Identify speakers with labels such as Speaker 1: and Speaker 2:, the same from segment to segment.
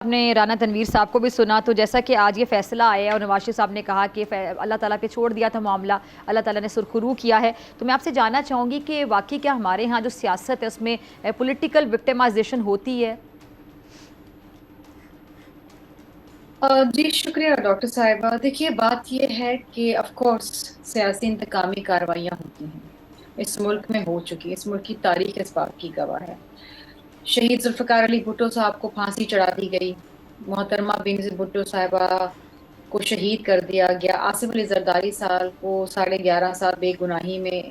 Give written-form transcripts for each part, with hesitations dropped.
Speaker 1: آپ نے رانا تنویر صاحب کو بھی سنا، تو جیسا کہ آج یہ فیصلہ آیا ہے اور نواز شریف صاحب نے کہا کہ اللہ تعالیٰ پہ چھوڑ دیا تھا معاملہ، اللہ تعالیٰ نے سرخرو کیا ہے، تو میں آپ سے جاننا چاہوں گی کہ واقعی کیا ہمارے ہاں جو سیاست ہے اس میں پولیٹیکل وکٹمائزیشن ہوتی ہے؟
Speaker 2: جی شکریہ ڈاکٹر صاحبہ. دیکھیے بات یہ ہے کہ آف کورس سیاسی انتقامی کارروائیاں ہوتی ہیں. اس ملک میں ہو چکی، اس ملک کی تاریخ اس بات کی گواہ ہے. شہید ذوالفقار علی بھٹو صاحب کو پھانسی چڑھا دی گئی، محترمہ بینظیر بھٹو صاحبہ کو شہید کر دیا گیا، آصف علی زرداری صاحب کو 11.5 سال بے گناہی میں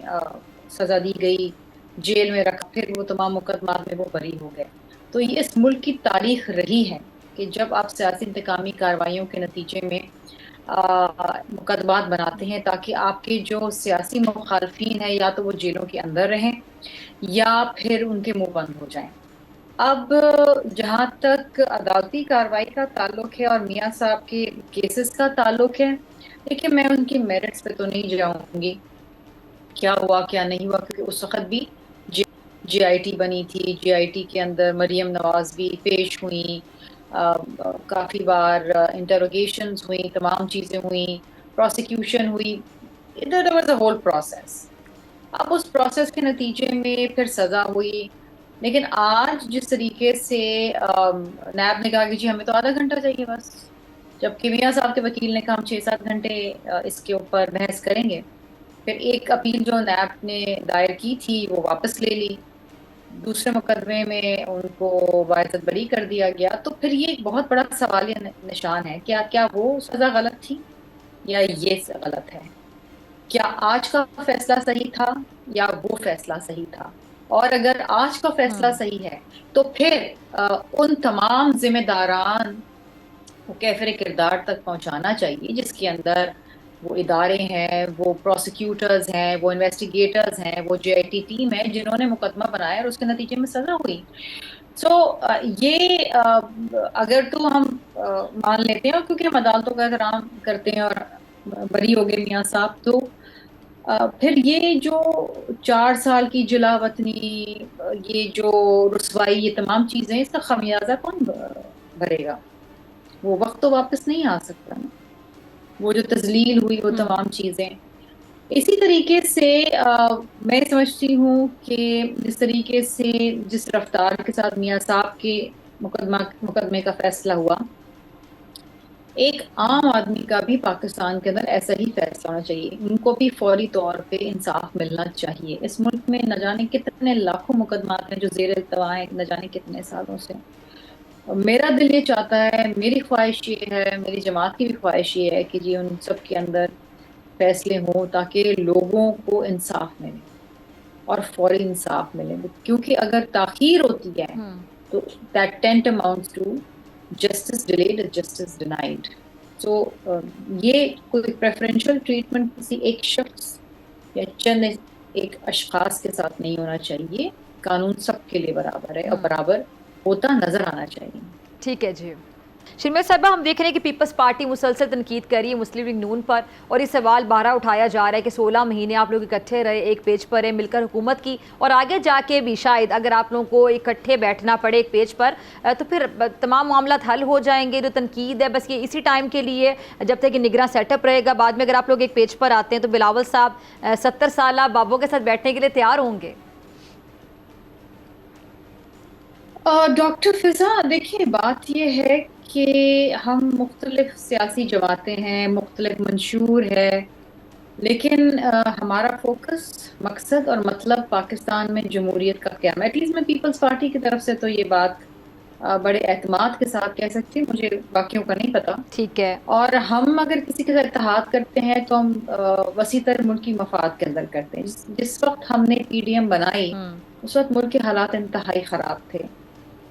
Speaker 2: سزا دی گئی، جیل میں رکھا، پھر وہ تمام مقدمات میں وہ بری ہو گئے. تو یہ اس ملک کی تاریخ رہی ہے کہ جب آپ سیاسی انتقامی کارروائیوں کے نتیجے میں مقدمات بناتے ہیں تاکہ آپ کے جو سیاسی مخالفین ہیں یا تو وہ جیلوں کے اندر رہیں یا پھر ان کے منہ بند ہو جائیں. اب جہاں تک عدالتی کارروائی کا تعلق ہے اور میاں صاحب کے کیسز کا تعلق ہے، دیکھیں میں ان کی میرٹس پہ تو نہیں جاؤں گی کیا ہوا کیا نہیں ہوا، کیونکہ اس وقت بھی جے آئی ٹی بنی تھی، جے آئی ٹی کے اندر مریم نواز بھی پیش ہوئیں، کافی بار انٹروگیشنز ہوئیں، تمام چیزیں ہوئیں، پروسیکیوشن ہوئی. there was a whole process. اب اس پروسیس کے نتیجے میں پھر سزا ہوئی. لیکن آج جس طریقے سے نیب نے کہا کہ جی ہمیں تو آدھا گھنٹہ چاہیے بس، جبکہ میاں صاحب کے وکیل نے کہا ہم 6-7 گھنٹے اس کے اوپر بحث کریں گے. پھر ایک اپیل جو نیب نے دائر کی تھی وہ واپس لے لی، دوسرے مقدمے میں ان کو باعزت بری کر دیا گیا. تو پھر یہ ایک بہت بڑا سوالیہ نشان ہے، کیا وہ سزا غلط تھی یا یہ غلط ہے؟ کیا آج کا فیصلہ صحیح تھا یا وہ فیصلہ صحیح تھا؟ اور اگر آج کا فیصلہ صحیح ہے تو پھر ان تمام ذمہ داران کو کیفر کردار تک پہنچانا چاہیے جس کے اندر وہ ادارے ہیں، وہ پروسیکیوٹرز ہیں، وہ انویسٹیگیٹرز ہیں، وہ جے آئی ٹی ٹیم ہے جنہوں نے مقدمہ بنایا اور اس کے نتیجے میں سزا ہوئی. یہ اگر تو ہم مان لیتے ہیں کیونکہ ہم عدالتوں کا احترام کرتے ہیں اور بری ہو گئے میاں صاحب، تو پھر یہ جو 4 سال کی جلا وطنی، یہ جو رسوائی، یہ تمام چیزیں، اس کا خمیازہ کون بھرے گا؟ وہ وقت تو واپس نہیں آ سکتا نا، وہ جو تذلیل ہوئی وہ تمام چیزیں. اسی طریقے سے میں سمجھتی ہوں کہ جس طریقے سے جس رفتار کے ساتھ میاں صاحب کے مقدمے کا فیصلہ ہوا، ایک عام آدمی کا بھی پاکستان کے اندر ایسا ہی فیصلہ ہونا چاہیے. ان کو بھی فوری طور پہ انصاف ملنا چاہیے. اس ملک میں نہ جانے کتنے لاکھوں مقدمات ہیں جو زیر التوا ہیں، نہ جانے کتنے سالوں سے. میرا دل یہ چاہتا ہے، میری خواہش یہ ہے، میری جماعت کی بھی خواہش یہ ہے کہ جی ان سب کے اندر فیصلے ہوں تاکہ لوگوں کو انصاف ملے اور فوری انصاف ملے. کیونکہ اگر تاخیر ہوتی ہے تو that tend amounts to justice delayed is justice denied. یہ کوئی پریفرنشل ٹریٹمنٹ کسی ایک شخص یا چند ایک اشخاص کے ساتھ نہیں ہونا چاہیے. قانون سب کے لیے برابر ہے اور برابر ہوتا نظر آنا چاہیے.
Speaker 1: ٹھیک ہے جی. شرمیلا صاحبہ، ہم دیکھ رہے ہیں کہ پیپلز پارٹی مسلسل تنقید کر رہی ہے مسلم لیگ نون پر، اور یہ سوال بارہ اٹھایا جا رہا ہے کہ 16 مہینے آپ لوگ اکٹھے رہے، ایک پیج پر ہیں، مل کر حکومت کی، اور آگے جا کے بھی شاید اگر آپ لوگوں کو اکٹھے بیٹھنا پڑے ایک پیج پر تو پھر تمام معاملات حل ہو جائیں گے. جو تنقید ہے بس یہ اسی ٹائم کے لیے جب تک کہ نگراں سیٹ اپ رہے گا. بعد میں اگر آپ لوگ ایک پیج پر آتے ہیں تو بلاول صاحب 70 سالہ بابوں کے ساتھ بیٹھنے کے لیے تیار ہوں گے؟
Speaker 2: ڈاکٹر فضا، دیکھیے بات یہ ہے کہ ہم مختلف سیاسی جماعتیں ہیں، مختلف منشور ہے، لیکن ہمارا فوکس، مقصد اور مطلب پاکستان میں جمہوریت کا قیام ہے. ایٹ لیسٹ میں پیپلز پارٹی کی طرف سے تو یہ بات بڑے اعتماد کے ساتھ کہہ سکتی ہوں، مجھے باقیوں کا نہیں پتا.
Speaker 1: ٹھیک ہے.
Speaker 2: اور ہم اگر کسی کے ساتھ اتحاد کرتے ہیں تو ہم وسیع تر ملکی مفاد کے اندر کرتے ہیں. جس وقت ہم نے پی ڈی ایم بنائی اس وقت ملک کے حالات انتہائی خراب تھے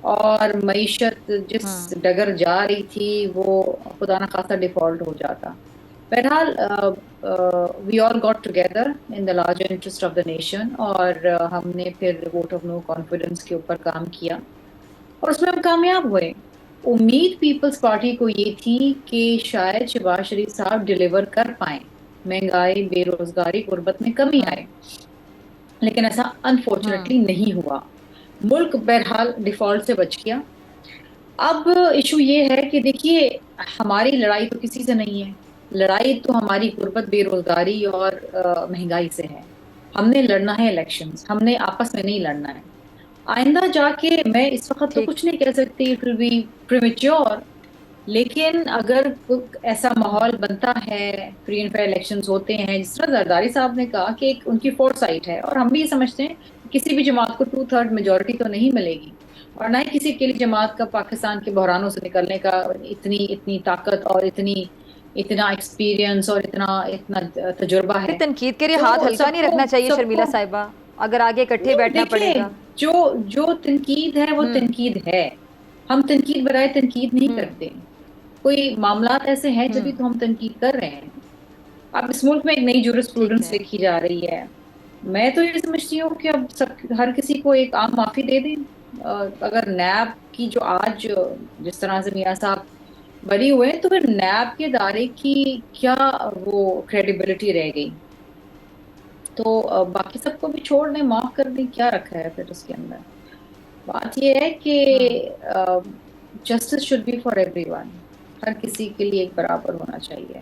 Speaker 2: اور معیشت جس ڈگر جا رہی تھی وہ خدا نخواستہ ڈیفالٹ ہو جاتا. بہرحال we all got together in the larger interest of the nation, اور ہم نے پھر ووٹ آف نو کانفیڈنس کے اوپر کام کیا اور اس میں ہم کامیاب ہوئے. امید پیپلز پارٹی کو یہ تھی کہ شاید شہباز شریف صاحب ڈیلیور کر پائیں، مہنگائی، بے روزگاری، غربت میں کمی آئے، لیکن ایسا انفارچونیٹلی نہیں ہوا. ملک بہرحال ڈیفالٹ سے بچ گیا. اب ایشو یہ ہے کہ دیکھیے ہماری لڑائی تو کسی سے نہیں ہے، لڑائی تو ہماری غربت، بے روزگاری اور مہنگائی سے ہے. ہم نے لڑنا ہے الیکشنز، ہم نے آپس میں نہیں لڑنا ہے. آئندہ جا کے میں اس وقت تو
Speaker 1: ٹھیک.
Speaker 2: کچھ نہیں کہہ سکتی، اٹ ول بی پریمیچیور، لیکن اگر ایسا ماحول بنتا ہے، فری اینڈ فیئر الیکشنز ہوتے ہیں، جس طرح زرداری صاحب نے کہا کہ ایک ان کی فور سائٹ ہے، اور ہم بھی یہ سمجھتے ہیں کہ کسی بھی جماعت کو 2/3 میجورٹی تو نہیں ملے گی، اور نہ ہی کسی کے لیے جماعت کا پاکستان کے بحرانوں سے نکلنے کا اتنی طاقت اور اتنا ایکسپیرینس اور اتنا تجربہ ہے.
Speaker 1: تنقید کے لیے ہاتھ
Speaker 2: تو
Speaker 1: ہلکا نہیں رکھنا چاہیے شرمیلا صاحبہ، اگر آگے اکٹھے
Speaker 2: نہیں
Speaker 1: بیٹھنا پڑے
Speaker 2: دیکھیں،
Speaker 1: گا.
Speaker 2: جو تنقید ہے وہ تنقید ہے، ہم تنقید برائے تنقید نہیں کرتے. کوئی معاملات ایسے ہیں جبھی تو ہم تنقید کر رہے ہیں. اب اس ملک میں ایک نئی
Speaker 1: ٹھیک
Speaker 2: جورسپروڈنس
Speaker 1: ہے.
Speaker 2: لکھی جا رہی ہے. میں تو یہ سمجھتی ہوں کہ اب ہر کسی کو ایک عام معافی دے دیں. اگر نیب کی جو آج جس طرح سے میاں صاحب بری ہوئے تو پھر نیب کے ادارے کی کیا وہ کریڈیبلٹی رہ گئی؟ تو باقی سب کو بھی چھوڑ دیں، معاف کر دیں، کیا رکھا ہے پھر اس کے اندر؟ بات یہ ہے کہ justice should be for everyone, ہر کسی کے لیے ایک برابر ہونا چاہیے،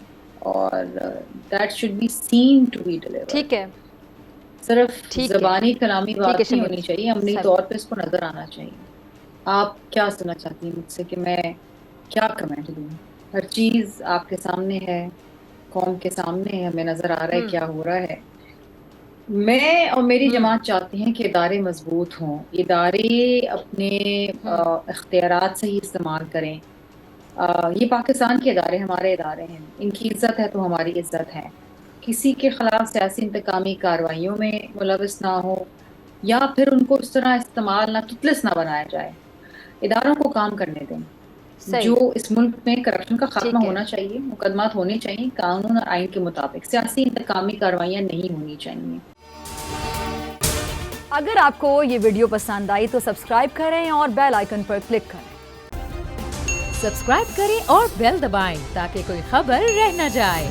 Speaker 2: اور that should be seen to be delivered.
Speaker 1: ٹھیک ہے.
Speaker 2: صرف
Speaker 1: ٹھیک ہے.
Speaker 2: زبانی کلامی
Speaker 1: ٹھیک ہے
Speaker 2: بات نہیں ہونی
Speaker 1: شرمیلا
Speaker 2: چاہیے، عملی
Speaker 1: صاحبہ.
Speaker 2: طور پہ اس کو نظر آنا چاہیے. آپ کیا سننا چاہتی ہیں مجھ سے کہ میں کیا کمنٹ دوں؟ ہر چیز آپ کے سامنے ہے، قوم کے سامنے ہے، ہمیں نظر آ رہا ہے کیا ہو رہا ہے. میں اور میری جماعت چاہتے ہیں کہ ادارے مضبوط ہوں، ادارے اپنے اختیارات سے ہی استعمال کریں. یہ پاکستان کے ادارے ہمارے ادارے ہیں، ان کی عزت ہے تو ہماری عزت ہے. کسی کے خلاف سیاسی انتقامی کارروائیوں میں ملوث نہ ہو، یا پھر ان کو اس طرح استعمال نہ توتلس نہ بنایا جائے. اداروں کو کام کرنے دیں.
Speaker 1: صحیح.
Speaker 2: جو اس ملک میں کرپشن کا خاتمہ
Speaker 1: ٹھیک ہے.
Speaker 2: ہونا چاہیے، مقدمات ہونے چاہیے قانون اور آئین کے مطابق، سیاسی انتقامی کارروائیاں نہیں ہونی چاہیے.
Speaker 1: اگر آپ کو یہ ویڈیو پسند آئی تو سبسکرائب کریں اور بیل آئیکن پر کلک کریں.
Speaker 3: سبسکرائب کریں اور بیل دبائیں تاکہ کوئی خبر رہ نہ جائے.